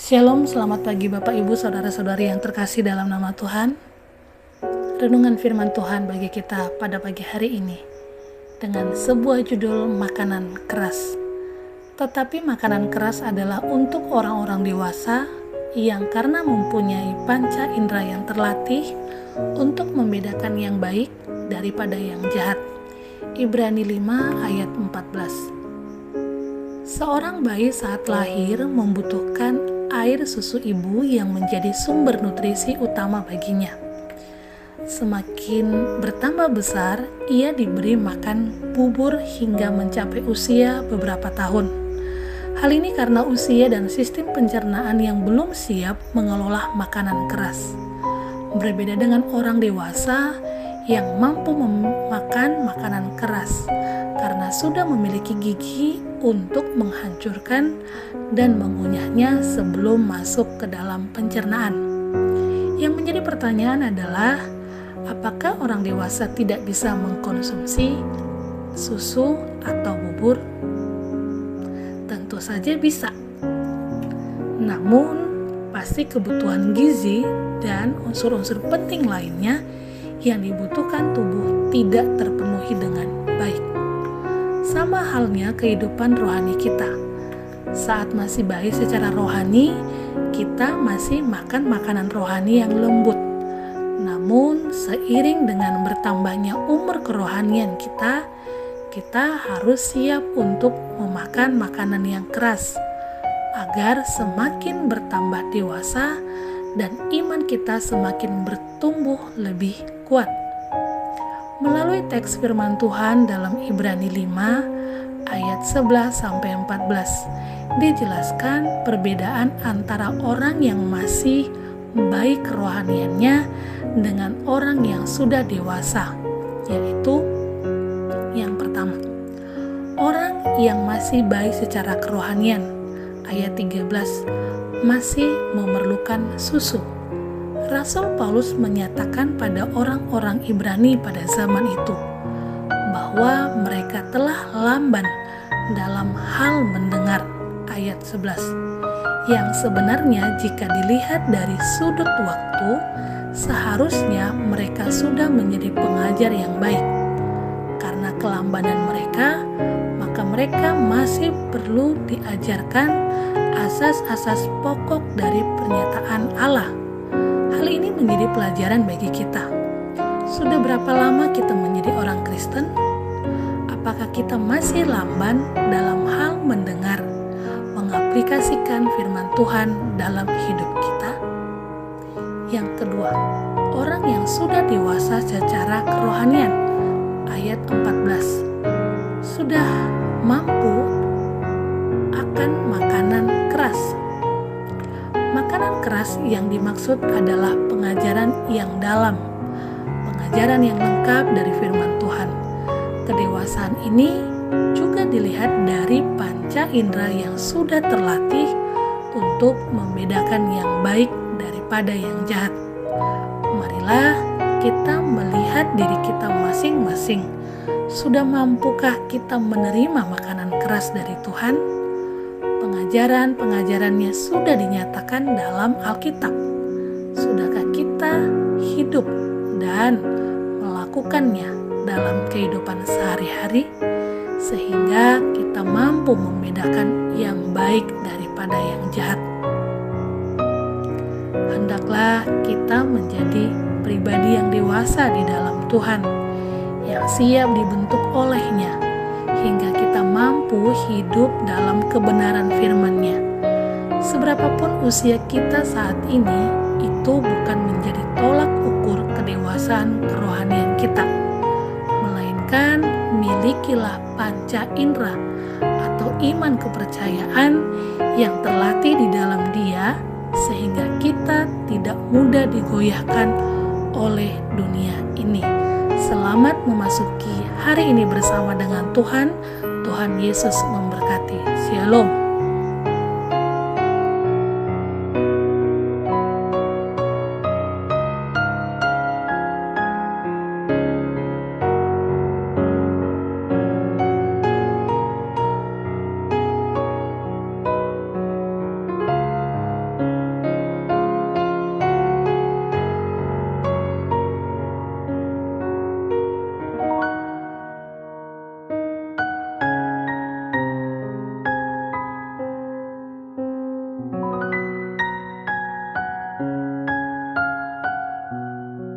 Shalom, selamat pagi Bapak Ibu Saudara-saudari yang terkasih dalam nama Tuhan. Renungan firman Tuhan bagi kita pada pagi hari ini dengan sebuah judul makanan keras. Tetapi makanan keras adalah untuk orang-orang dewasa yang karena mempunyai panca indera yang terlatih untuk membedakan yang baik daripada yang jahat. Ibrani 5 ayat 14. Seorang bayi saat lahir membutuhkan air susu ibu yang menjadi sumber nutrisi utama baginya. Semakin bertambah besar, ia diberi makan bubur hingga mencapai usia beberapa tahun. Hal ini karena usia dan sistem pencernaan yang belum siap mengelola makanan keras. Berbeda dengan orang dewasa yang mampu memakan makanan keras karena sudah memiliki gigi untuk menghancurkan dan mengunyahnya sebelum masuk ke dalam pencernaan. Yang menjadi pertanyaan adalah, apakah orang dewasa tidak bisa mengkonsumsi susu atau bubur? Tentu saja bisa. Namun, pasti kebutuhan gizi dan unsur-unsur penting lainnya yang dibutuhkan tubuh tidak terpenuhi dengan baik. Sama halnya kehidupan rohani kita. Saat masih baik secara rohani, kita masih makan makanan rohani yang lembut. Namun, seiring dengan bertambahnya umur kerohanian kita harus siap untuk memakan makanan yang keras, agar semakin bertambah dewasa dan iman kita semakin bertumbuh lebih kuat. Melalui teks firman Tuhan dalam Ibrani 5 ayat 11-14 dijelaskan perbedaan antara orang yang masih baik kerohaniannya dengan orang yang sudah dewasa, yaitu yang pertama, orang yang masih baik secara kerohanian, ayat 13, masih memerlukan susu. Rasul Paulus menyatakan pada orang-orang Ibrani pada zaman itu bahwa mereka telah lamban dalam hal mendengar, ayat 11, yang sebenarnya jika dilihat dari sudut waktu seharusnya mereka sudah menjadi pengajar yang baik. Karena kelambanan mereka, maka mereka masih perlu diajarkan asas-asas pokok dari pernyataan Allah. Hal ini menjadi pelajaran bagi kita. Sudah berapa lama kita menjadi orang Kristen? Apakah kita masih lamban dalam hal mendengar, mengaplikasikan firman Tuhan dalam hidup kita? Yang kedua, orang yang sudah dewasa secara kerohanian, ayat 14, sudah mampu akan makanan keras. Makanan keras yang dimaksud adalah pengajaran yang dalam, pengajaran yang lengkap dari firman Tuhan. Kedewasaan ini juga dilihat dari panca indera yang sudah terlatih untuk membedakan yang baik daripada yang jahat. Marilah kita melihat diri kita masing-masing. Sudah mampukah kita menerima makanan keras dari Tuhan? Pengajaran-pengajarannya sudah dinyatakan dalam Alkitab. Sudahkah kita hidup dan melakukannya dalam kehidupan sehari-hari sehingga kita mampu membedakan yang baik daripada yang jahat? Hendaklah kita menjadi pribadi yang dewasa di dalam Tuhan, yang siap dibentuk oleh-Nya, hingga kita mampu hidup dalam kebenaran firman-Nya. Seberapapun usia kita saat ini, itu bukan menjadi tolak ukur kedewasaan kerohanian kita, melainkan milikilah panca indera atau iman kepercayaan yang terlatih di dalam Dia, sehingga kita tidak mudah digoyahkan oleh dunia ini. Selamat memasuki hari ini bersama dengan Tuhan. Tuhan Yesus memberkati. Shalom.